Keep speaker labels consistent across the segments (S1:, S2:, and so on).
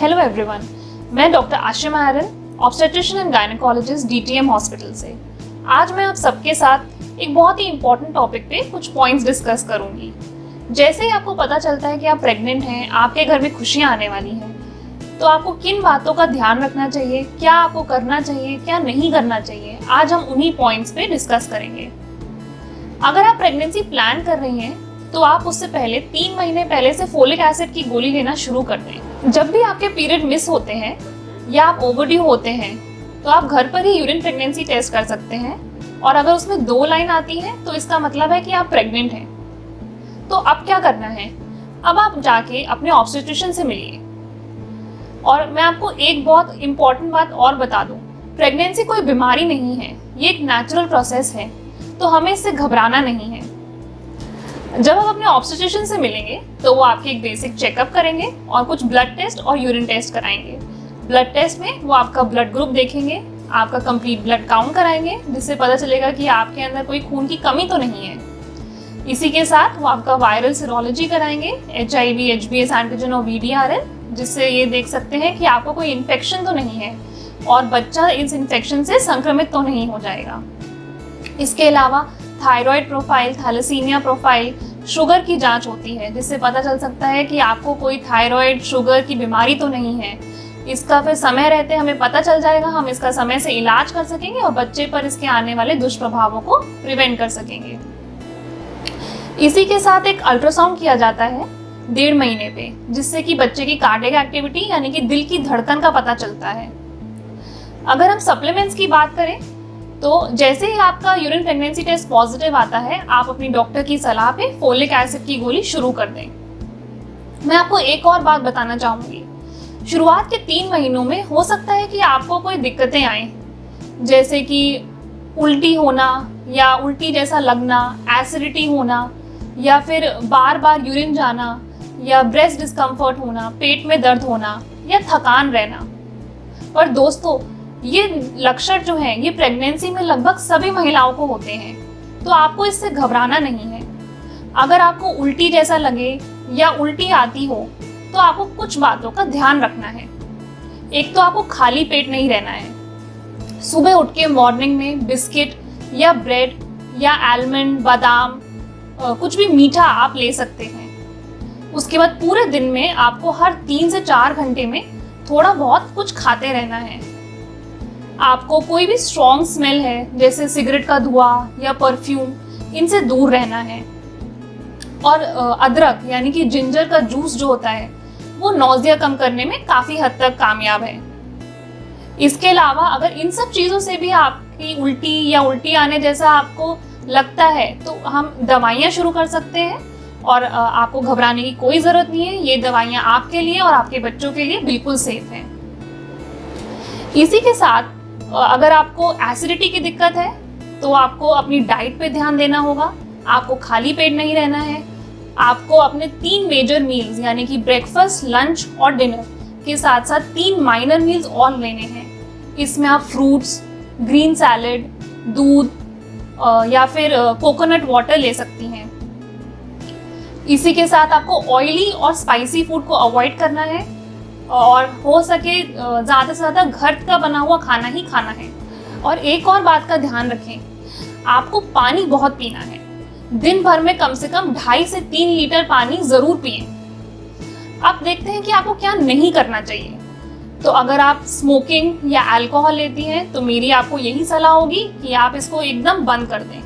S1: Hello everyone, मैं doctor Ashima Aryan, obstetrician and gynaecologist D T M hospital से। आज मैं आप सबके साथ एक बहुत ही इम्पोर्टेंट टॉपिक पे कुछ पॉइंट्स डिस्कस करूंगी। जैसे ही आपको पता चलता है कि आप प्रेग्नेंट हैं, आपके घर में खुशियां आने वाली हैं, तो आपको किन बातों का ध्यान रखना चाहिए, क्या आपको करना चाहिए, क्या नहीं करना चाहिए, आज हम उन्हीं पॉइंट्स पे डिस्कस करेंगे। अगर आप प्रेगनेंसी प्लान कर रही हैं तो आप उससे पहले 3 महीने पहले से फोलिक एसिड की गोली लेना शुरू कर दें। जब भी आपके पीरियड मिस होते हैं या आप ओवरड्यू होते हैं तो आप घर पर ही यूरिन प्रेगनेंसी टेस्ट कर सकते हैं, और अगर उसमें 2 लाइन आती है तो इसका मतलब है कि आप प्रेग्नेंट हैं। तो अब क्या करना है? अब आप जाके अपने ऑब्स्टेट्रिशियन से मिलिए। और मैं आपको एक बहुत इंपॉर्टेंट बात और बता दूं, प्रेगनेंसी कोई बीमारी नहीं है, ये एक नेचुरल प्रोसेस है, तो हमें इससे घबराना नहीं है। जब आप अपने ऑब्स्टेट्रिशियन से मिलेंगे तो वो आपके एक बेसिक चेकअप करेंगे और कुछ ब्लड टेस्ट और यूरिन टेस्ट कराएंगे। ब्लड टेस्ट में वो आपका ब्लड ग्रुप देखेंगे, आपका कंप्लीट ब्लड काउंट कराएंगे, जिससे पता चलेगा कि आपके अंदर कोई खून की कमी तो नहीं है। इसी के साथ वो आपका वायरल सीरोलॉजी कराएंगे, HIV, HbS एंटीजन और VDRL, जिससे ये देख सकते हैं कि आपको कोई इन्फेक्शन तो नहीं है और बच्चा इस इन्फेक्शन से संक्रमित तो नहीं हो जाएगा। इसके अलावा thyroid profile, thalassaemia profile, sugar की जांच होती है, जिससे पता चल सकता है कि आपको कोई थायराइड, शुगर की बीमारी तो नहीं है। इसका फिर समय रहते हमें पता चल जाएगा, हम इसका समय से इलाज कर सकेंगे और बच्चे पर इसके आने वाले दुष्प्रभावों को प्रिवेंट कर सकेंगे। इसी के साथ एक अल्ट्रासाउंड किया जाता है 1.5 महीने पे, जिससे कि बच्चे की कार्डियक एक्टिविटी यानी कि दिल की धड़कन का पता चलता है। अगर हम सप्लीमेंट्स की बात करें तो जैसे ही आपका यूरिन प्रेगनेंसी टेस्ट पॉजिटिव आता है, आप अपनी डॉक्टर की सलाह पे फोलिक एसिड की गोली शुरू कर दें। मैं आपको एक और बात बताना चाहूँगी, शुरुआत के 3 महीनों में हो सकता है कि आपको कोई दिक्कतें आएँ, जैसे कि उल्टी होना या उल्टी जैसा लगना, एसिडिटी होना, या फिर बार बार यूरिन जाना, या ब्रेस्ट डिस्कम्फर्ट होना, पेट में दर्द होना, या थकान रहना। पर दोस्तों, ये लक्षण जो हैं ये प्रेगनेंसी में लगभग सभी महिलाओं को होते हैं, तो आपको इससे घबराना नहीं है। अगर आपको उल्टी जैसा लगे या उल्टी आती हो तो आपको कुछ बातों का ध्यान रखना है। एक तो आपको खाली पेट नहीं रहना है। सुबह उठ के मॉर्निंग में बिस्किट या ब्रेड या आलमंड, बादाम, कुछ भी मीठा आप ले सकते हैं। उसके बाद पूरे दिन में आपको हर 3 से 4 घंटे में थोड़ा बहुत कुछ खाते रहना है। आपको कोई भी स्ट्रॉन्ग स्मेल है जैसे सिगरेट का धुआं या परफ्यूम, इनसे दूर रहना है। और अदरक यानी कि जिंजर का जूस जो होता है वो नौजिया कम करने में काफ़ी हद तक कामयाब है। इसके अलावा अगर इन सब चीज़ों से भी आपकी उल्टी या उल्टी आने जैसा आपको लगता है तो हम दवाइयाँ शुरू कर सकते हैं, और आपको घबराने की कोई ज़रूरत नहीं है। ये दवाइयाँ आपके लिए और आपके बच्चों के लिए बिल्कुल सेफ हैं। इसी के साथ अगर आपको एसिडिटी की दिक्कत है तो आपको अपनी डाइट पे ध्यान देना होगा। आपको खाली पेट नहीं रहना है। आपको अपने 3 मेजर मील्स यानी कि ब्रेकफास्ट, लंच और डिनर के साथ साथ 3 माइनर मील्स और लेने हैं। इसमें आप फ्रूट्स, ग्रीन सैलेड, दूध या फिर कोकोनट वाटर ले सकती हैं। इसी के साथ आपको ऑयली और स्पाइसी फूड को अवॉइड करना है, और हो सके ज़्यादा से ज़्यादा घर का बना हुआ खाना ही खाना है। और एक और बात का ध्यान रखें, आपको पानी बहुत पीना है। दिन भर में कम से कम 2.5 से 3 लीटर पानी ज़रूर पिएं। अब देखते हैं कि आपको क्या नहीं करना चाहिए। तो अगर आप स्मोकिंग या अल्कोहल लेती हैं तो मेरी आपको यही सलाह होगी कि आप इसको एकदम बंद कर दें।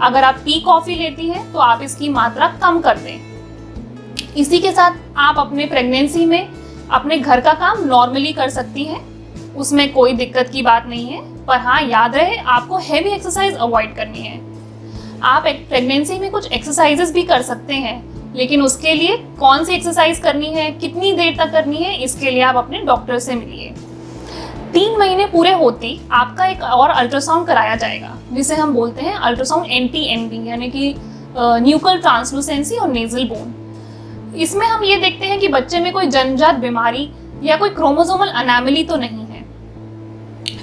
S1: अगर आप टी कॉफ़ी लेती हैं तो आप इसकी मात्रा कम कर दें। इसी के साथ आप अपने प्रेगनेंसी में अपने घर का काम नॉर्मली कर सकती हैं, उसमें कोई दिक्कत की बात नहीं है। पर हाँ, याद रहे आपको हैवी एक्सरसाइज अवॉइड करनी है। आप प्रेगनेंसी में कुछ एक्सरसाइजेस भी कर सकते हैं, लेकिन उसके लिए कौन सी एक्सरसाइज करनी है, कितनी देर तक करनी है, इसके लिए आप अपने डॉक्टर से मिलिए। 3 महीने पूरे होती आपका एक और अल्ट्रासाउंड कराया जाएगा, जिसे हम बोलते हैं अल्ट्रासाउंड NT-NB यानी कि न्यूक्लियर ट्रांसलूसेंसी और नेजल बोन। इसमें हम ये देखते हैं कि बच्चे में कोई जन्मजात बीमारी या कोई क्रोमोसोमल अनोमली तो नहीं है।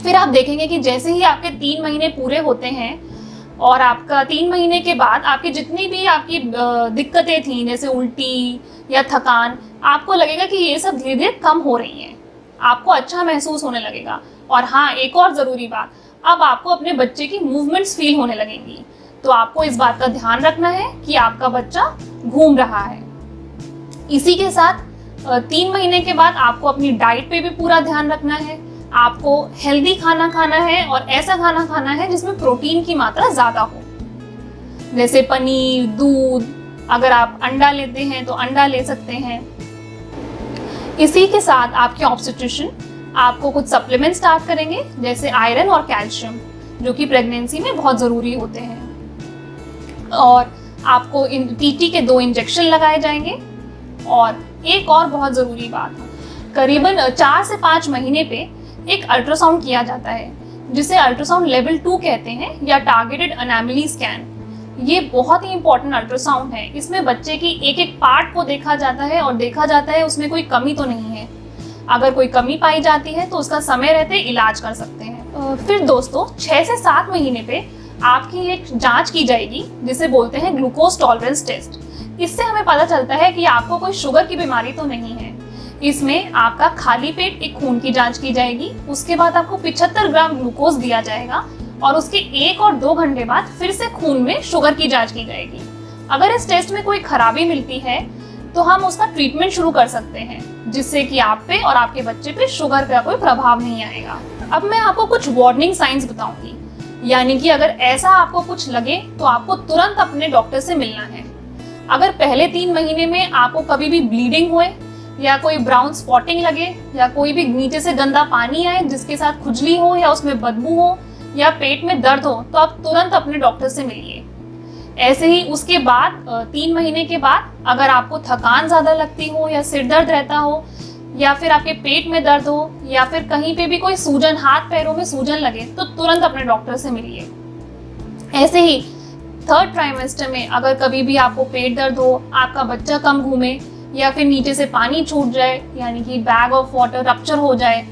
S1: फिर आप देखेंगे कि जैसे ही आपके 3 महीने पूरे होते हैं और आपका 3 महीने के बाद आपकी जितनी भी आपकी दिक्कतें थी, जैसे उल्टी या थकान, आपको लगेगा कि ये सब धीरे धीरे कम हो रही हैं, आपको अच्छा महसूस होने लगेगा। और हाँ, एक और ज़रूरी बात, अब आपको अपने बच्चे की मूवमेंट्स फील होने लगेंगी। तो आपको इस बात का ध्यान रखना है कि आपका बच्चा घूम रहा है। इसी के साथ 3 महीने के बाद आपको अपनी डाइट पे भी पूरा ध्यान रखना है। आपको हेल्दी खाना खाना है और ऐसा खाना खाना है जिसमें प्रोटीन की मात्रा ज़्यादा हो, जैसे पनीर, दूध, अगर आप अंडा लेते हैं तो अंडा ले सकते हैं। इसी के साथ आपके ऑब्स्टेट्रिशियन आपको कुछ सप्लीमेंट स्टार्ट करेंगे, जैसे आयरन और कैल्शियम, जो कि प्रेगनेंसी में बहुत ज़रूरी होते हैं। और आपको टीटी के 2 इंजेक्शन लगाए जाएंगे। और एक और बहुत ज़रूरी बात है, करीबन 4 से 5 महीने पे एक अल्ट्रासाउंड किया जाता है, जिसे अल्ट्रासाउंड लेवल 2 कहते हैं, या टारगेटेड एनोमली स्कैन। ये बहुत ही इंपॉर्टेंट अल्ट्रासाउंड है। इसमें बच्चे की एक एक पार्ट को देखा जाता है और देखा जाता है उसमें कोई कमी तो नहीं है। अगर कोई कमी पाई जाती है तो उसका समय रहते इलाज कर सकते हैं। फिर दोस्तों 6 से 7 महीने पे आपकी एक जांच की जाएगी, जिसे बोलते हैं ग्लूकोज टॉलरेंस टेस्ट। इससे हमें पता चलता है कि आपको कोई शुगर की बीमारी तो नहीं है। इसमें आपका खाली पेट एक खून की जांच की जाएगी, उसके बाद आपको 75 ग्राम ग्लूकोज दिया जाएगा और उसके 1 और 2 घंटे बाद फिर से खून में शुगर की जांच की जाएगी। अगर इस टेस्ट में कोई खराबी मिलती है तो हम उसका ट्रीटमेंट शुरू कर सकते हैं, जिससे कि आप पे और आपके बच्चे पे शुगर का कोई प्रभाव नहीं आएगा। अब मैं आपको कुछ वार्निंग साइंस बताऊंगी, यानी कि अगर ऐसा आपको कुछ लगे तो आपको तुरंत अपने डॉक्टर से मिलना है। अगर पहले 3 महीने में आपको कभी भी ब्लीडिंग हुए, या कोई ब्राउन स्पॉटिंग लगे, या कोई भी नीचे से गंदा पानी आए जिसके साथ खुजली हो या उसमें बदबू हो, या पेट में दर्द हो, तो आप तुरंत अपने डॉक्टर से मिलिए। ऐसे ही उसके बाद 3 महीने के बाद अगर आपको थकान ज़्यादा लगती हो, या सिर दर्द रहता हो, या फिर आपके पेट में दर्द हो, या फिर कहीं पे भी कोई सूजन, हाथ पैरों में सूजन लगे, तो तुरंत अपने डॉक्टर से मिलिए। ऐसे ही 3rd ट्राइमेस्टर में अगर कभी भी आपको पेट दर्द हो, आपका बच्चा कम घूमे, या फिर नीचे से पानी छूट जाए, यानी कि बैग ऑफ वाटर रप्चर हो जाए,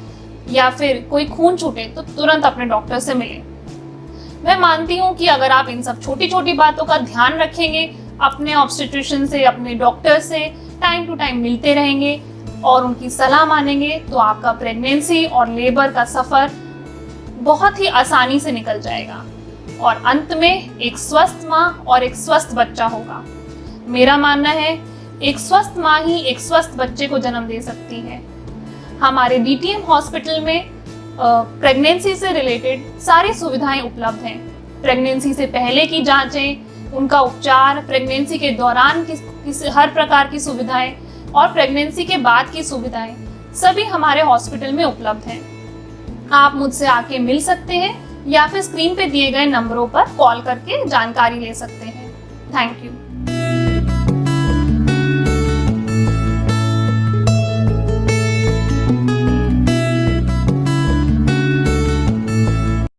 S1: या फिर कोई खून छूटे, तो तुरंत अपने डॉक्टर से मिलें। मैं मानती हूँ कि अगर आप इन सब छोटी छोटी बातों का ध्यान रखेंगे, अपने ऑब्स्टेट्रिशियन से, अपने डॉक्टर से टाइम टू टाइम मिलते रहेंगे और उनकी सलाह मानेंगे, तो आपका प्रेगनेंसी और लेबर का सफ़र बहुत ही आसानी से निकल जाएगा और अंत में एक स्वस्थ माँ और एक स्वस्थ बच्चा होगा। मेरा मानना है एक स्वस्थ माँ ही एक स्वस्थ बच्चे को जन्म दे सकती है। हमारे DTM हॉस्पिटल में प्रेगनेंसी से रिलेटेड सारी सुविधाएं उपलब्ध हैं। प्रेगनेंसी से पहले की जांचें, उनका उपचार, प्रेगनेंसी के दौरान की हर प्रकार की सुविधाएं और प्रेगनेंसी के बाद की सुविधाएं सभी हमारे हॉस्पिटल में उपलब्ध हैं। आप मुझसे आके मिल सकते हैं या फिर स्क्रीन पे दिए गए नंबरों पर कॉल करके जानकारी ले सकते हैं। Thank you.